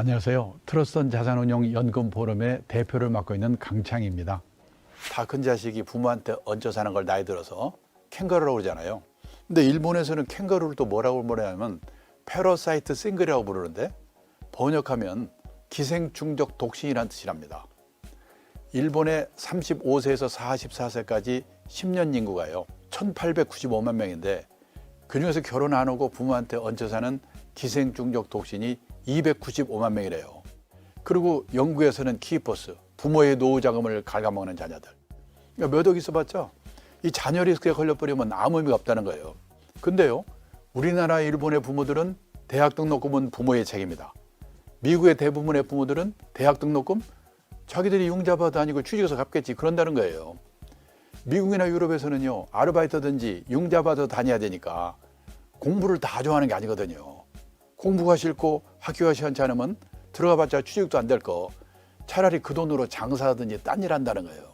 안녕하세요. 트러스턴 자산운용 연금포럼의 대표를 맡고 있는 강창입니다. 다 큰 자식이 부모한테 얹혀 사는 걸 나이 들어서 캥거루라고 그러잖아요. 근데 일본에서는 캥거루를 또 뭐라고 부르냐면 패러사이트 싱글이라고 부르는데 번역하면 기생충적 독신이라는 뜻이랍니다. 일본의 35세에서 44세까지 10년 인구가요 1895만 명인데 그중에서 결혼 안 하고 부모한테 얹혀 사는 기생충적 독신이 295만 명이래요. 그리고 영국에서는 키퍼스, 부모의 노후 자금을 갉아먹는 자녀들. 그러니까 몇 억 있어봤자 이 자녀 리스크에 걸려버리면 아무 의미가 없다는 거예요. 근데요, 우리나라, 일본의 부모들은 대학 등록금은 부모의 책임이다. 미국의 대부분의 부모들은 대학 등록금 자기들이 융자받아 다니고 취직해서 갚겠지 그런다는 거예요. 미국이나 유럽에서는요, 아르바이트든지 융자받아 다녀야 되니까 공부를 다 좋아하는 게 아니거든요. 공부가 싫고 학교가 시원치 않으면 들어가봤자 취직도 안 될 거 차라리 그 돈으로 장사하든지 딴 일 한다는 거예요.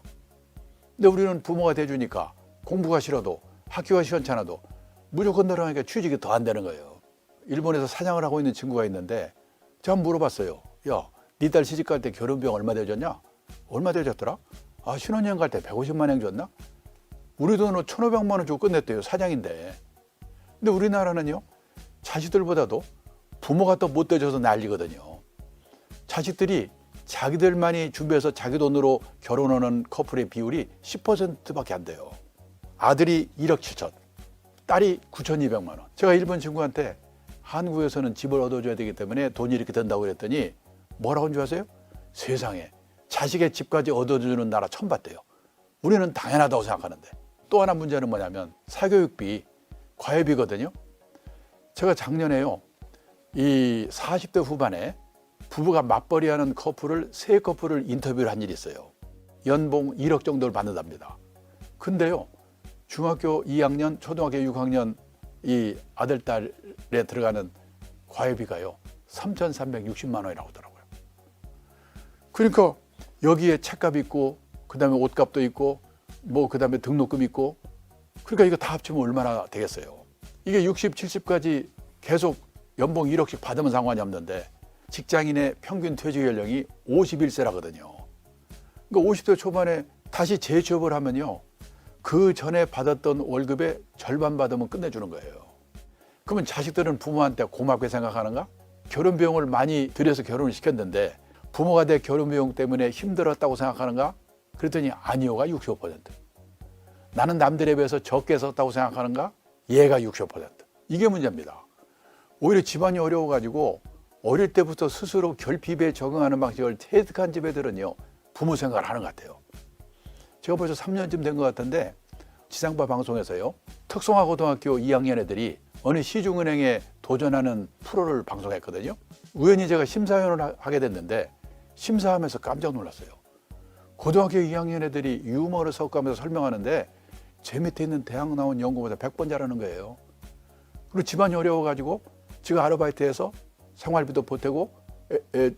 근데 우리는 부모가 돼주니까 공부가 싫어도 학교가 시원치 않아도 무조건 들어가니까 취직이 더 안 되는 거예요. 일본에서 사장을 하고 있는 친구가 있는데 제가 물어봤어요. 야, 네 딸 시집 갈 때 결혼비용 얼마 대줬냐? 얼마 대줬더라? 아, 신혼여행 갈 때 150만 원 줬나? 우리 돈으로 1,500만 원 주고 끝냈대요. 사장인데. 근데 우리나라는요, 자식들보다도 부모가 더 못 대줘서 난리거든요. 자식들이 자기들만이 준비해서 자기 돈으로 결혼하는 커플의 비율이 10%밖에 안 돼요. 아들이 1억 7천, 딸이 9,200만 원. 제가 일본 친구한테 한국에서는 집을 얻어줘야 되기 때문에 돈이 이렇게 든다고 그랬더니 뭐라고 한 줄 아세요? 세상에 자식의 집까지 얻어주는 나라 처음 봤대요. 우리는 당연하다고 생각하는데. 또 하나 문제는 뭐냐면 사교육비, 과외비거든요. 제가 작년에요, 이 40대 후반에 부부가 맞벌이하는 커플을 세 커플을 인터뷰를 한 일이 있어요. 연봉 1억 정도를 받는답니다. 근데요, 중학교 2학년, 초등학교 6학년 이 아들, 딸에 들어가는 과외비가요 3,360만 원이라고 하더라고요. 그러니까 여기에 책값 있고 그다음에 옷값도 있고 뭐 그다음에 등록금 있고, 그러니까 이거 다 합치면 얼마나 되겠어요. 이게 60, 70까지 계속 연봉 1억씩 받으면 상관이 없는데 직장인의 평균 퇴직 연령이 51세라거든요. 그러니까 50대 초반에 다시 재취업을 하면요, 그 전에 받았던 월급의 절반 받으면 끝내주는 거예요. 그러면 자식들은 부모한테 고맙게 생각하는가? 결혼 비용을 많이 들여서 결혼을 시켰는데 부모가 내 결혼 비용 때문에 힘들었다고 생각하는가? 그랬더니 아니요가 65%. 나는 남들에 비해서 적게 썼다고 생각하는가? 얘가 65%. 이게 문제입니다. 오히려 집안이 어려워가지고 어릴 때부터 스스로 결핍에 적응하는 방식을 체득한 집애들은요, 부모 생각을 하는 것 같아요. 제가 벌써 3년쯤 된 것 같은데 지상파 방송에서요, 특성화고등학교 2학년 애들이 어느 시중은행에 도전하는 프로를 방송했거든요. 우연히 제가 심사위원을 하게 됐는데 심사하면서 깜짝 놀랐어요. 고등학교 2학년 애들이 유머를 섞으면서 설명하는데 제 밑에 있는 대학 나온 연구보다 100번 잘하는 거예요. 그리고 집안이 어려워가지고 지가 아르바이트해서 생활비도 보태고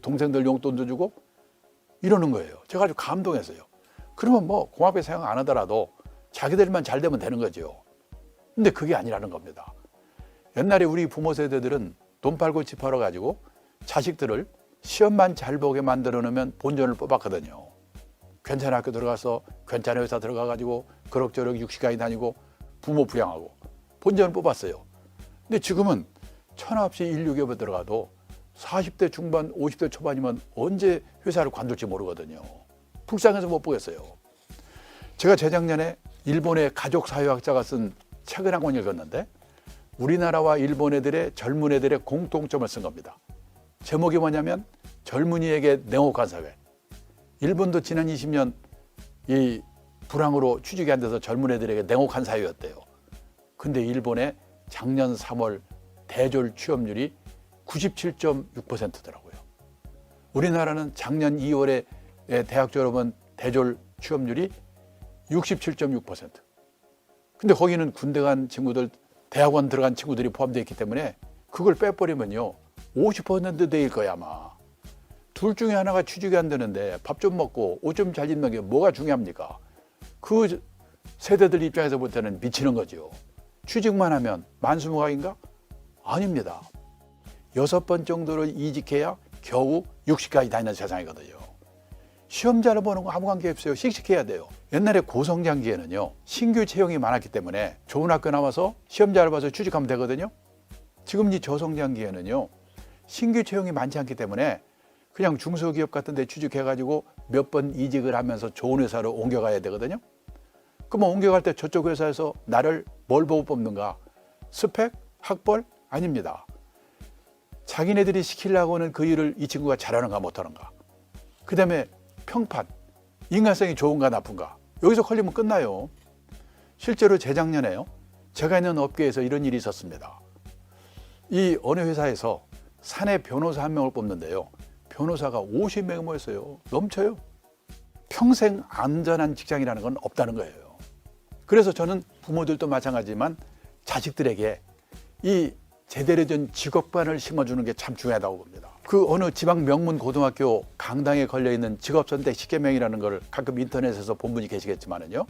동생들 용돈도 주고 이러는 거예요. 제가 아주 감동했어요. 그러면 뭐 고맙게 생각 안 하더라도 자기들만 잘 되면 되는 거죠. 근데 그게 아니라는 겁니다. 옛날에 우리 부모 세대들은 돈 팔고 집 팔아 가지고 자식들을 시험만 잘 보게 만들어 놓으면 본전을 뽑았거든요. 괜찮은 학교 들어가서 괜찮은 회사 들어가 가지고 그럭저럭 60까지 다니고 부모 부양하고 본전을 뽑았어요. 근데 지금은 천하없이 1,600에 들어가도 40대 중반, 50대 초반이면 언제 회사를 관둘지 모르거든요. 불쌍해서 못 보겠어요. 제가 재작년에 일본의 가족사회학자가 쓴 책을 한 권 읽었는데 우리나라와 일본 애들의 젊은 애들의 공통점을 쓴 겁니다. 제목이 뭐냐면 젊은이에게 냉혹한 사회. 일본도 지난 20년 이 불황으로 취직이 안 돼서 젊은 애들에게 냉혹한 사회였대요. 근데 일본의 작년 3월 대졸 취업률이 97.6%더라고요. 우리나라는 작년 2월에 대학 졸업한 대졸 취업률이 67.6%. 근데 거기는 군대 간 친구들, 대학원 들어간 친구들이 포함되어 있기 때문에 그걸 빼버리면요 50% 되일 거야 아마. 둘 중에 하나가 취직이 안 되는데 밥 좀 먹고 옷 좀 잘 입는 게 뭐가 중요합니까? 그 세대들 입장에서 볼 때는 미치는 거죠. 취직만 하면 만수무강인가? 아닙니다. 6번 정도를 이직해야 겨우 60까지 다니는 세상이거든요. 시험 잘 보는 거 아무 관계 없어요. 씩씩해야 돼요. 옛날에 고성장기에는요, 신규 채용이 많았기 때문에 좋은 학교 나와서 시험 잘 봐서 취직하면 되거든요. 지금 이 저성장기에는요, 신규 채용이 많지 않기 때문에 그냥 중소기업 같은 데 취직해가지고 몇 번 이직을 하면서 좋은 회사로 옮겨가야 되거든요. 그러면 옮겨갈 때 저쪽 회사에서 나를 뭘 보고 뽑는가? 스펙? 학벌? 아닙니다. 자기네들이 시키려고 하는 그 일을 이 친구가 잘하는가 못하는가. 그 다음에 평판, 인간성이 좋은가 나쁜가. 여기서 걸리면 끝나요. 실제로 재작년에요, 제가 있는 업계에서 이런 일이 있었습니다. 이 어느 회사에서 사내 변호사 한 명을 뽑는데요, 변호사가 50명이 모였어요. 넘쳐요. 평생 안전한 직장이라는 건 없다는 거예요. 그래서 저는 부모들도 마찬가지지만 자식들에게 이 제대로 된 직업관을 심어주는 게 참 중요하다고 봅니다. 그 어느 지방 명문 고등학교 강당에 걸려있는 직업선택 10계명이라는 걸 가끔 인터넷에서 본 분이 계시겠지만은요,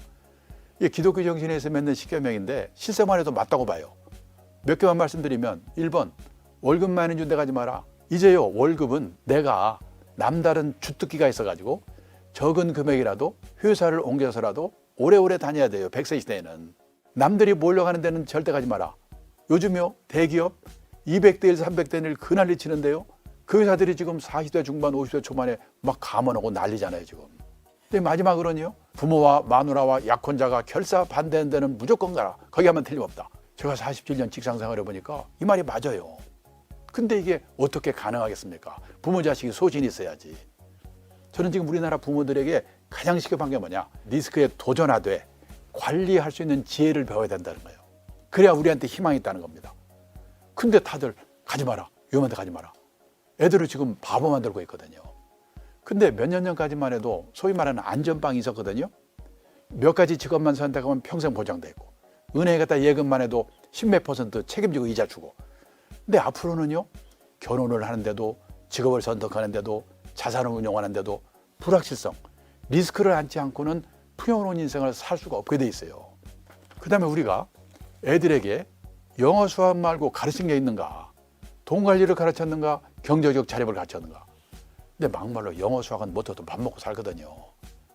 이게 기독교 정신에서 맺는 10계명인데 실생활 에도 맞다고 봐요. 몇 개만 말씀드리면, 1번, 월급 많이 준데 가지 마라. 이제요, 월급은 내가 남다른 주특기가 있어가지고 적은 금액이라도 회사를 옮겨서라도 오래오래 다녀야 돼요. 100세 시대에는. 남들이 몰려가는 데는 절대 가지 마라. 요즘요, 대기업 200대 1, 300대 1 그난리 치는데요, 그 회사들이 지금 40대 중반, 50대 초반에 막 감원하고 난리잖아요, 지금. 근데 마지막으로는요, 부모와 마누라와 약혼자가 결사 반대하는 데는 무조건 가라. 거기 하면 틀림없다. 제가 47년 직장 생활해 보니까 이 말이 맞아요. 근데 이게 어떻게 가능하겠습니까? 부모 자식이 소신이 있어야지. 저는 지금 우리나라 부모들에게 가장 시급한 게 뭐냐? 리스크에 도전하되 관리할 수 있는 지혜를 배워야 된다는 거예요. 그래야 우리한테 희망이 있다는 겁니다. 근데 다들 가지 마라, 위험한 데 가지 마라. 애들을 지금 바보 만들고 있거든요. 근데 몇 년 전까지만 해도 소위 말하는 안전빵이 있었거든요. 몇 가지 직업만 선택하면 평생 보장돼 있고, 은행에 갖다 예금만 해도 10몇 % 책임지고 이자 주고. 근데 앞으로는요, 결혼을 하는데도, 직업을 선택하는데도, 자산을 운용하는데도 불확실성, 리스크를 안지 않고는 풍요로운 인생을 살 수가 없게 돼 있어요. 그 다음에 우리가 애들에게 영어 수학 말고 가르친 게 있는가? 돈 관리를 가르쳤는가? 경제적 자립을 가르쳤는가? 근데 막말로 영어 수학은 못해도 밥 먹고 살거든요.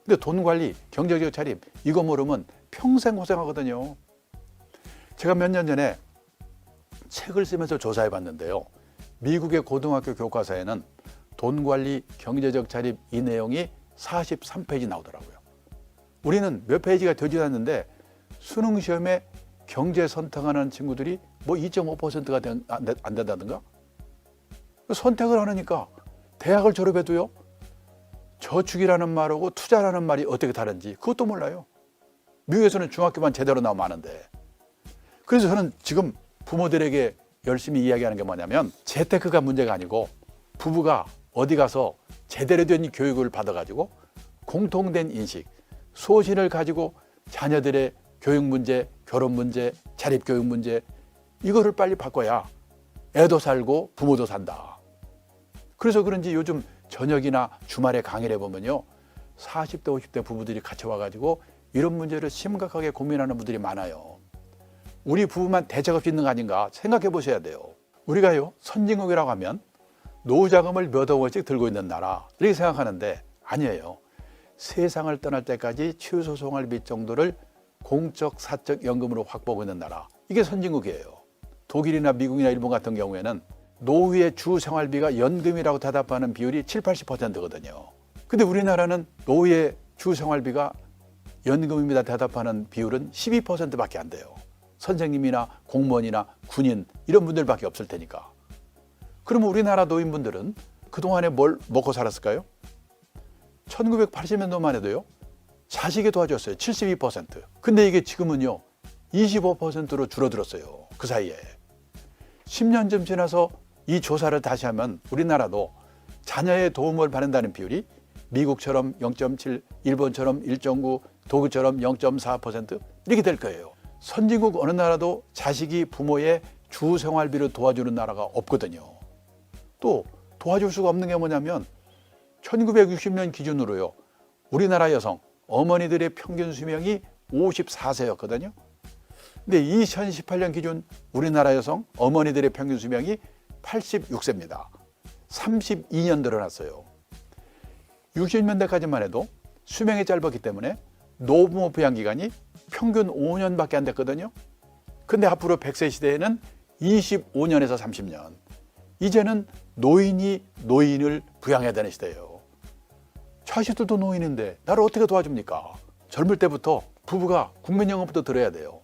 근데 돈 관리, 경제적 자립 이거 모르면 평생 고생하거든요. 제가 몇 년 전에 책을 쓰면서 조사해 봤는데요, 미국의 고등학교 교과서에는 돈 관리, 경제적 자립 이 내용이 43페이지 나오더라고요. 우리는 몇 페이지가 되지 않는데 수능 시험에 경제 선택하는 친구들이 뭐 2.5%가 안 된다든가. 선택을 하니까 대학을 졸업해도요, 저축이라는 말하고 투자라는 말이 어떻게 다른지 그것도 몰라요. 미국에서는 중학교만 제대로 나오면 아는데. 그래서 저는 지금 부모들에게 열심히 이야기하는 게 뭐냐면, 재테크가 문제가 아니고 부부가 어디 가서 제대로 된 교육을 받아가지고 공통된 인식, 소신을 가지고 자녀들의 교육 문제, 결혼 문제, 자립교육 문제 이거를 빨리 바꿔야 애도 살고 부모도 산다. 그래서 그런지 요즘 저녁이나 주말에 강의를 해보면요, 40대 50대 부부들이 같이 와가지고 이런 문제를 심각하게 고민하는 분들이 많아요. 우리 부부만 대책 없이 있는 거 아닌가 생각해 보셔야 돼요. 우리가요, 선진국이라고 하면 노후자금을 몇 억 원씩 들고 있는 나라 이렇게 생각하는데 아니에요. 세상을 떠날 때까지 최소 생활비 정도를 공적 사적 연금으로 확보하고 있는 나라, 이게 선진국이에요. 독일이나 미국이나 일본 같은 경우에는 노후의 주 생활비가 연금이라고 대답하는 비율이 7, 80%거든요. 근데 우리나라는 노후의 주 생활비가 연금입니다 대답하는 비율은 12%밖에 안 돼요. 선생님이나 공무원이나 군인 이런 분들밖에 없을 테니까. 그러면 우리나라 노인분들은 그동안에 뭘 먹고 살았을까요? 1980년도만 해도요, 자식이 도와줬어요. 72%. 근데 이게 지금은요, 25%로 줄어들었어요. 그 사이에. 10년쯤 지나서 이 조사를 다시 하면 우리나라도 자녀의 도움을 받는다는 비율이 미국처럼 0.7, 일본처럼 1.9, 독일처럼 0.4% 이렇게 될 거예요. 선진국 어느 나라도 자식이 부모의 주 생활비를 도와주는 나라가 없거든요. 또 도와줄 수가 없는 게 뭐냐면 1960년 기준으로요, 우리나라 여성, 어머니들의 평균 수명이 54세였거든요. 근데 2018년 기준 우리나라 여성, 어머니들의 평균 수명이 86세입니다. 32년 늘어났어요. 60년대까지만 해도 수명이 짧았기 때문에 노부모 부양 기간이 평균 5년밖에 안 됐거든요. 근데 앞으로 100세 시대에는 25년에서 30년. 이제는 노인이 노인을 부양해야 되는 시대예요. 자식들도 노인인데 나를 어떻게 도와줍니까? 젊을 때부터 부부가 국민연금부터 들어야 돼요.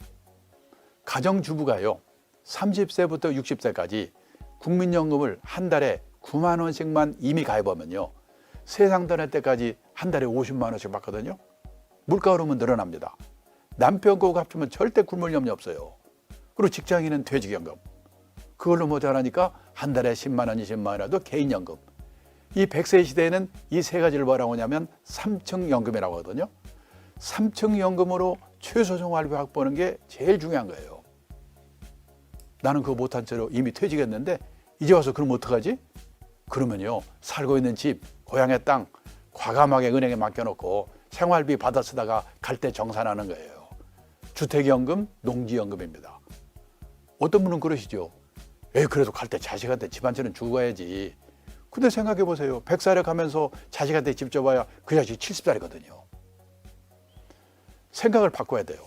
가정주부가요, 30세부터 60세까지 국민연금을 한 달에 9만 원씩만 이미 가입하면요, 세상 떠날 때까지 한 달에 50만 원씩 받거든요. 물가 오르면 늘어납니다. 남편 거하고 합치면 절대 굶을 염려 없어요. 그리고 직장인은 퇴직연금. 그걸로 모자라니까 한 달에 10만 원, 20만 원이라도 개인연금. 이 100세 시대에는 이 세 가지를 뭐라고 하냐면 3층 연금이라고 하거든요. 3층 연금으로 최소 생활비 확보하는 게 제일 중요한 거예요. 나는 그거 못한 채로 이미 퇴직했는데 이제 와서 그럼 어떡하지? 그러면요, 살고 있는 집, 고향의 땅 과감하게 은행에 맡겨놓고 생활비 받아 쓰다가 갈 때 정산하는 거예요. 주택연금, 농지연금입니다. 어떤 분은 그러시죠. 그래도 갈 때 자식한테 집 한 채는 주고 가야지. 근데 생각해 보세요. 100살에 가면서 자식한테 집 줘봐야 그 자식이 70살이거든요. 생각을 바꿔야 돼요.